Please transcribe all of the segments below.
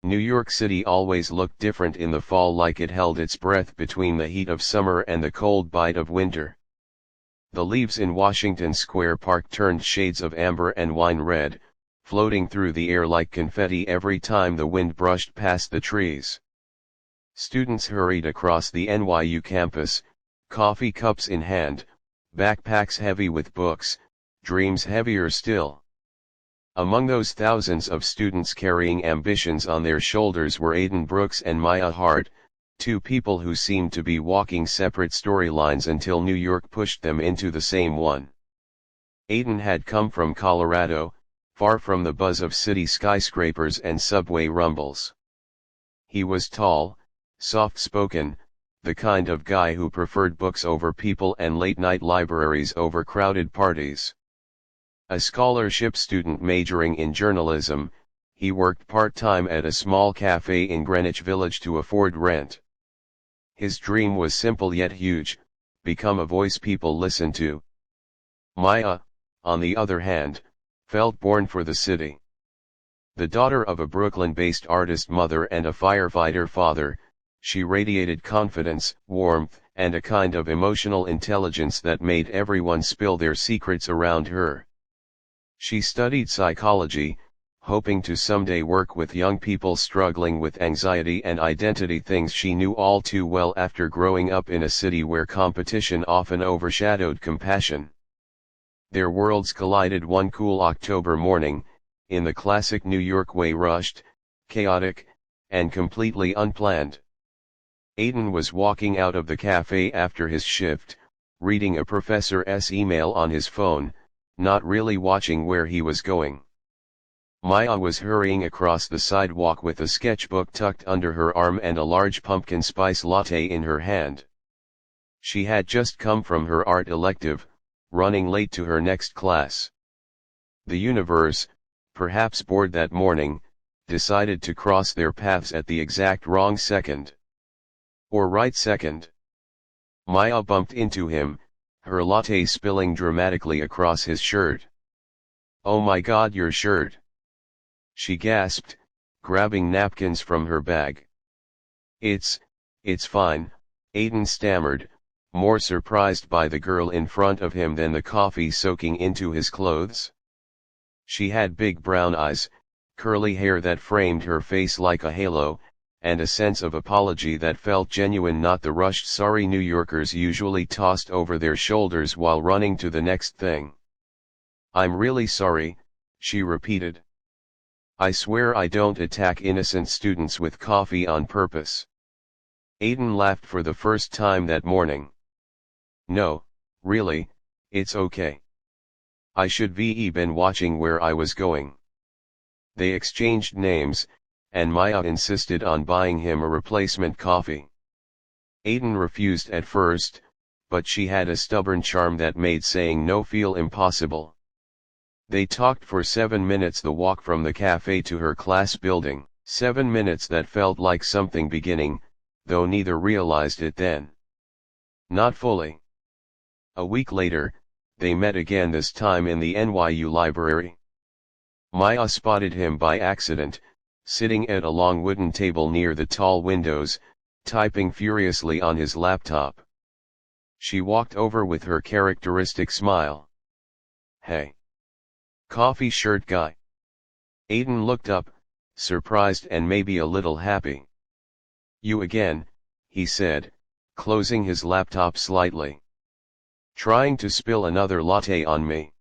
New York City always looked different in the fall, like it held its breath between the heat of summer and the cold bite of winter. The leaves in Washington Square Park turned shades of amber and wine red, floating through the air like confetti every time the wind brushed past the trees. Students hurried across the NYU campus, coffee cups in hand, backpacks heavy with books, dreams heavier still. Among those thousands of students carrying ambitions on their shoulders were Aiden Brooks and Maya Hart, two people who seemed to be walking separate storylines until New York pushed them into the same one. Aiden had come from Colorado, far from the buzz of city skyscrapers and subway rumbles. He was tall, soft-spoken, the kind of guy who preferred books over people and late-night libraries over crowded parties. A scholarship student majoring in journalism, he worked part-time at a small cafe in Greenwich Village to afford rent. His dream was simple yet huge: become a voice people listen to. Maya, on the other hand, felt born for the city. The daughter of a Brooklyn-based artist mother and a firefighter father, she radiated confidence, warmth, and a kind of emotional intelligence that made everyone spill their secrets around her. She studied psychology, hoping to someday work with young people struggling with anxiety and identity, things she knew all too well after growing up in a city where competition often overshadowed compassion. Their worlds collided one cool October morning, in the classic New York way: rushed, chaotic, and completely unplanned. Aiden was walking out of the cafe after his shift, reading a professor's email on his phone, not really watching where he was going. Maya was hurrying across the sidewalk with a sketchbook tucked under her arm and a large pumpkin spice latte in her hand. She had just come from her art elective, running late to her next class. The universe, perhaps bored that morning, decided to cross their paths at the exact wrong second. Or right second. Maya bumped into him, her latte spilling dramatically across his shirt. "Oh my God, your shirt!" she gasped, grabbing napkins from her bag. It's fine," Aiden stammered, more surprised by the girl in front of him than the coffee soaking into his clothes. She had big brown eyes, curly hair that framed her face like a halo, and a sense of apology that felt genuine, not the rushed sorry New Yorkers usually tossed over their shoulders while running to the next thing. "I'm really sorry," she repeated. "I swear I don't attack innocent students with coffee on purpose." Aiden laughed for the first time that morning. "No, really, it's okay. I should have been watching where I was going." They exchanged names, and Maya insisted on buying him a replacement coffee. Aiden refused at first, but she had a stubborn charm that made saying no feel impossible. They talked for 7 minutes, the walk from the cafe to her class building, 7 minutes that felt like something beginning, though neither realized it then. Not fully. A week later, they met again, this time in the NYU library. Maya spotted him by accident, sitting at a long wooden table near the tall windows, typing furiously on his laptop. She walked over with her characteristic smile. "Hey. Coffee shirt guy." Aiden looked up, surprised and maybe a little happy. "You again," he said, closing his laptop slightly. "Trying to spill another latte on me?"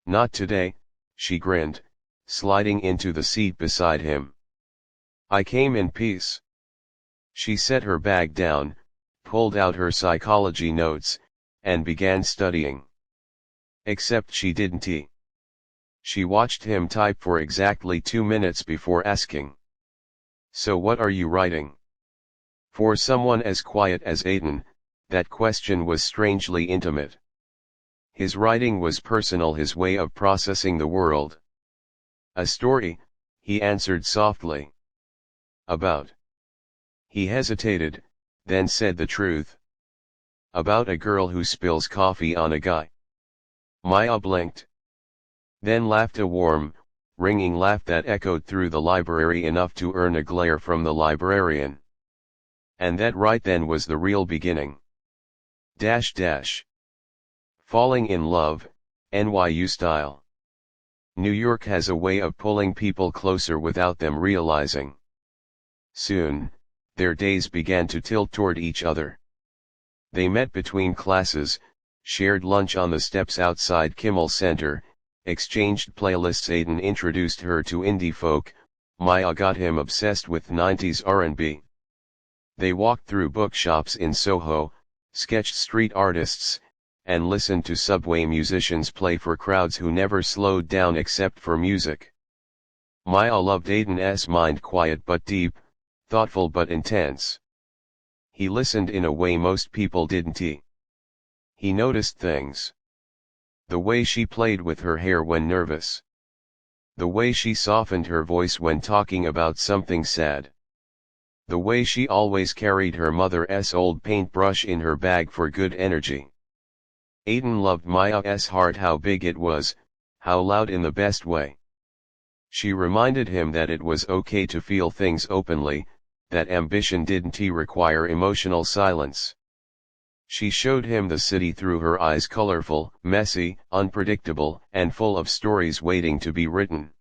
"Not today," she grinned, sliding into the seat beside him. "I came in peace." She set her bag down, pulled out her psychology notes, and began studying. Except she didn't. She watched him type for exactly 2 minutes before asking, "So what are you writing?" For someone as quiet as Aiden, that question was strangely intimate. His writing was personal, his way of processing the world. "A story," he answered softly. "About?" He hesitated, then said the truth. "About a girl who spills coffee on a guy." Maya blinked. Then laughed a warm, ringing laugh that echoed through the library enough to earn a glare from the librarian. And that right then was the real beginning. Falling in love, NYU style. New York has a way of pulling people closer without them realizing. Soon, their days began to tilt toward each other. They met between classes, shared lunch on the steps outside Kimmel Center, exchanged playlists. Aiden introduced her to indie folk, Maya got him obsessed with 90s R&B. They walked through bookshops in Soho, sketched street artists, and listened to subway musicians play for crowds who never slowed down except for music. Maya loved Aiden's mind, quiet but deep, thoughtful but intense. He listened in a way most people didn't. He noticed things. The way she played with her hair when nervous. The way she softened her voice when talking about something sad. The way she always carried her mother's old paintbrush in her bag for good energy. Aiden loved Maya's heart, how big it was, how loud in the best way. She reminded him that it was okay to feel things openly, that ambition didn't require emotional silence. She showed him the city through her eyes, colorful, messy, unpredictable, and full of stories waiting to be written.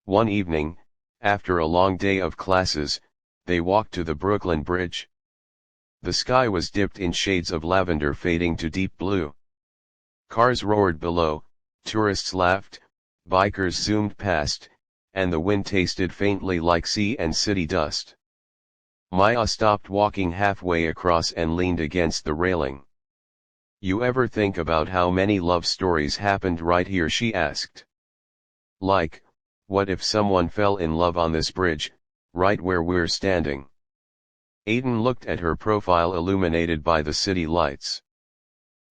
One evening, after a long day of classes, they walked to the Brooklyn Bridge. The sky was dipped in shades of lavender fading to deep blue. Cars roared below, tourists laughed, bikers zoomed past, and the wind tasted faintly like sea and city dust. Maya stopped walking halfway across and leaned against the railing. "You ever think about how many love stories happened right here?" she asked. "Like, what if someone fell in love on this bridge, right where we're standing?" Aiden looked at her profile illuminated by the city lights.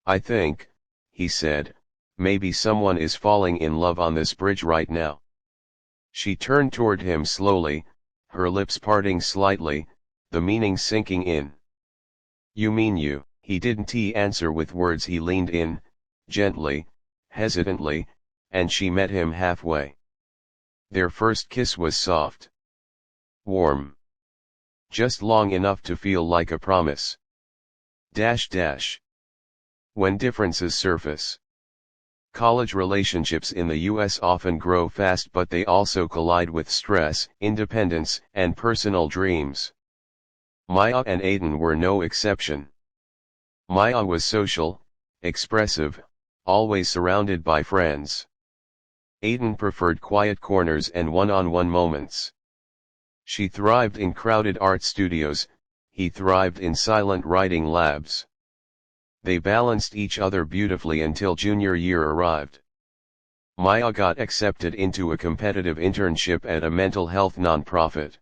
"I think," he said, "maybe someone is falling in love on this bridge right now." She turned toward him slowly, her lips parting slightly, the meaning sinking in. "You mean you?" He didn't answer with words. He leaned in, gently, hesitantly, and she met him halfway. Their first kiss was soft. Warm. Just long enough to feel like a promise. When differences surface. College relationships in the US often grow fast, but they also collide with stress, independence, and personal dreams. Maya and Aiden were no exception. Maya was social, expressive, always surrounded by friends. Aiden preferred quiet corners and one-on-one moments. She thrived in crowded art studios, he thrived in silent writing labs. They balanced each other beautifully until junior year arrived. Maya got accepted into a competitive internship at a mental health nonprofit.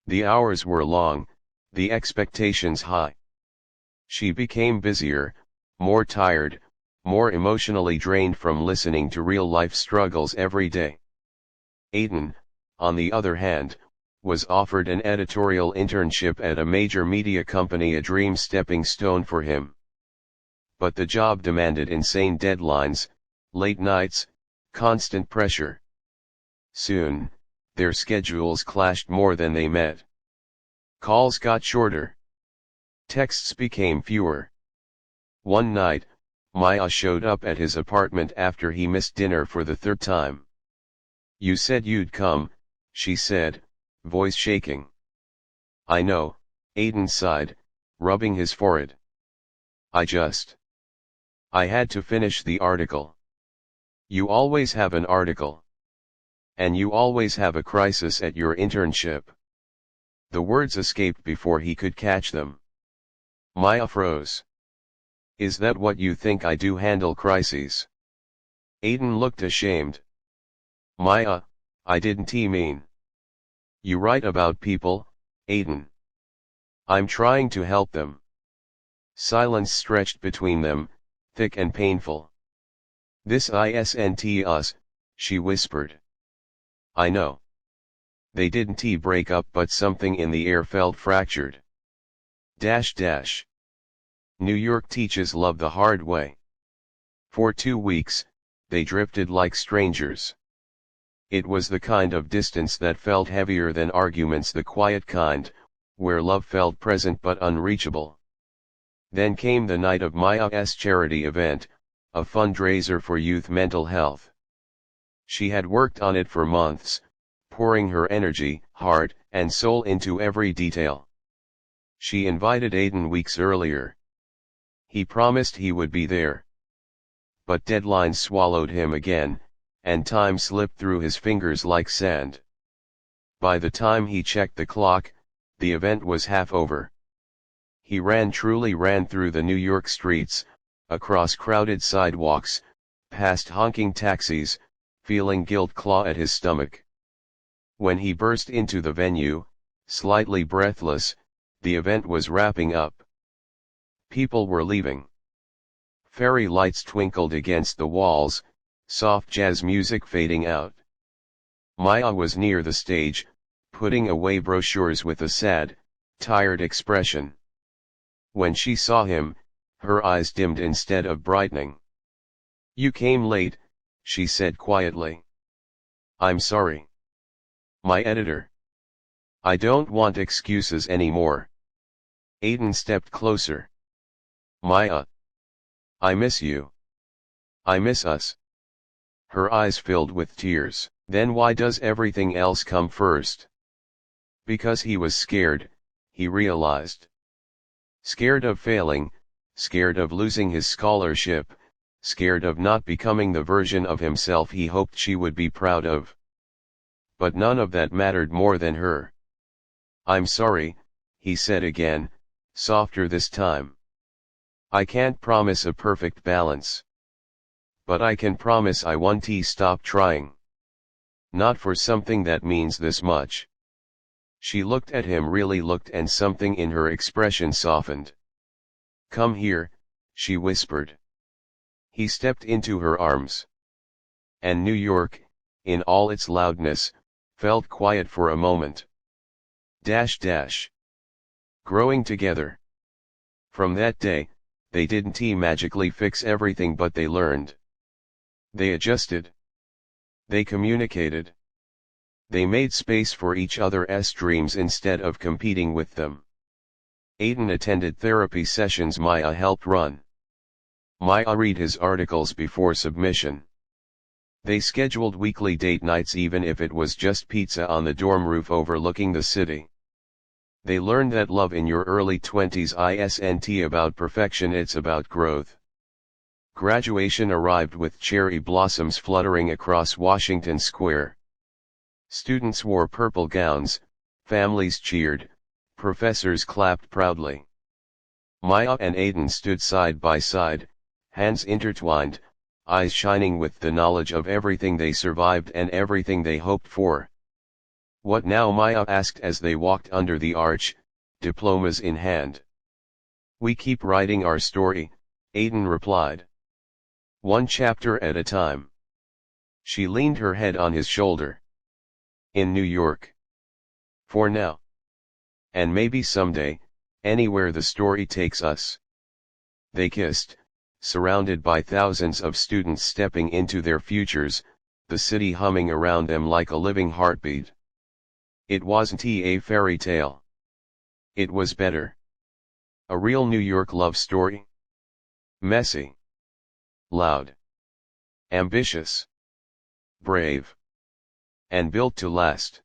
The hours were long, the expectations high. She became busier, more tired, more emotionally drained from listening to real-life struggles every day. Aiden, on the other hand, was offered an editorial internship at a major media company, a dream stepping stone for him. But the job demanded insane deadlines, late nights, constant pressure. Soon, their schedules clashed more than they met. Calls got shorter. Texts became fewer. One night, Maya showed up at his apartment after he missed dinner for the third time. "You said you'd come," she said, voice shaking. "I know," Aiden sighed, rubbing his forehead. I had to finish the article." "You always have an article. And you always have a crisis at your internship." The words escaped before he could catch them. Maya froze. "Is that what you think I do, handle crises?" Aiden looked ashamed. "Maya, I didn't mean. You write about people, Aiden. I'm trying to help them." Silence stretched between them, thick and painful. "This isn't us," she whispered. "I know." They didn't break up, but something in the air felt fractured. New York teaches love the hard way. For 2 weeks, they drifted like strangers. It was the kind of distance that felt heavier than arguments, the quiet kind, where love felt present but unreachable. Then came the night of Maya's charity event, a fundraiser for youth mental health. She had worked on it for months, pouring her energy, heart, and soul into every detail. She invited Aiden weeks earlier. He promised he would be there. But deadlines swallowed him again, and time slipped through his fingers like sand. By the time he checked the clock, the event was half over. He truly ran through the New York streets, across crowded sidewalks, past honking taxis, feeling guilt claw at his stomach. When he burst into the venue, slightly breathless, the event was wrapping up. People were leaving. Fairy lights twinkled against the walls, soft jazz music fading out. Maya was near the stage, putting away brochures with a sad, tired expression. When she saw him, her eyes dimmed instead of brightening. "You came late," she said quietly. "I'm sorry. My editor. I don't want excuses anymore." Aiden stepped closer. "Maya. I miss you. I miss us." Her eyes filled with tears. "Then why does everything else come first?" Because he was scared, he realized. Scared of failing, scared of losing his scholarship, scared of not becoming the version of himself he hoped she would be proud of. But none of that mattered more than her. "I'm sorry," he said again, softer this time. "I can't promise a perfect balance. But I can promise I won't stop trying. Not for something that means this much." She looked at him, really looked, and something in her expression softened. "Come here," she whispered. He stepped into her arms. And New York, in all its loudness, felt quiet for a moment. Growing together. From that day, they didn't magically fix everything, but they learned. They adjusted. They communicated. They made space for each other's dreams instead of competing with them. Aiden attended therapy sessions Maya helped run. Maya read his articles before submission. They scheduled weekly date nights, even if it was just pizza on the dorm roof overlooking the city. They learned that love in your early 20s isn't about perfection, it's about growth. Graduation arrived with cherry blossoms fluttering across Washington Square. Students wore purple gowns, families cheered, professors clapped proudly. Maya and Aiden stood side by side, hands intertwined, eyes shining with the knowledge of everything they survived and everything they hoped for. "What now?" Maya asked as they walked under the arch, diplomas in hand. "We keep writing our story," Aiden replied. "One chapter at a time." She leaned her head on his shoulder. "In New York. For now. And maybe someday, anywhere the story takes us." They kissed, surrounded by thousands of students stepping into their futures, the city humming around them like a living heartbeat. It wasn't a fairy tale. It was better. A real New York love story. Messy. Loud. Ambitious. Brave. And built to last.